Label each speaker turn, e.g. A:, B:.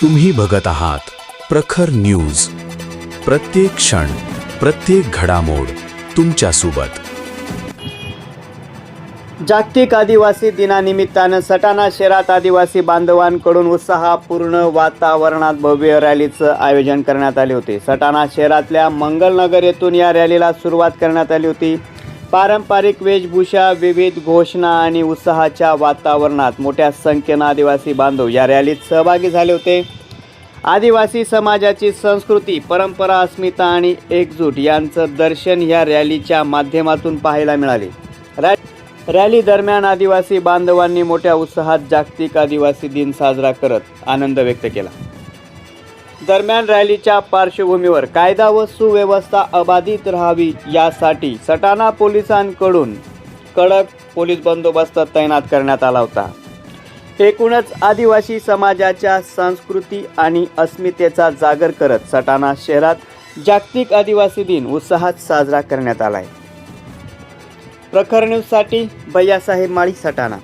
A: तुम्ही बघत आहात प्रखर न्यूज. प्रत्येक क्षण, प्रत्येक घडामोड तुमच्या सोबत.
B: जागतिक आदिवासी दिनानिमित्तानं सटाणा शहरात आदिवासी बांधवांकडून उत्साहपूर्ण वातावरणात भव्य रॅलीचं आयोजन करण्यात आले होते. सटाणा शहरातल्या मंगलनगर येथून या रॅलीला सुरुवात करण्यात आली होती. पारंपरिक वेशभूषा, विविध घोषणा आणि उत्साहाच्या वातावरणात मोठ्या संख्येनं आदिवासी बांधव या रॅलीत सहभागी झाले होते. आदिवासी समाजाची संस्कृती, परंपरा, अस्मिता आणि एकजूट यांचं दर्शन या रॅलीच्या माध्यमातून पाहायला मिळाले. रॅली दरम्यान आदिवासी बांधवांनी मोठ्या उत्साहात जागतिक आदिवासी दिन साजरा करत आनंद व्यक्त केला. दरम्यान रॅलीच्या पार्श्वभूमीवर कायदा व सुव्यवस्था अबाधित राहावी यासाठी सटाणा पोलिसांकडून कडक पोलीस बंदोबस्त तैनात करण्यात आला होता. एकूणच आदिवासी समाजाच्या संस्कृती आणि अस्मितेचा जागर करत सटाणा शहरात जागतिक आदिवासी दिन उत्साहात साजरा करण्यात आला आहे. प्रखर न्यूजसाठी भैयासाहेब माळी, सटाणा.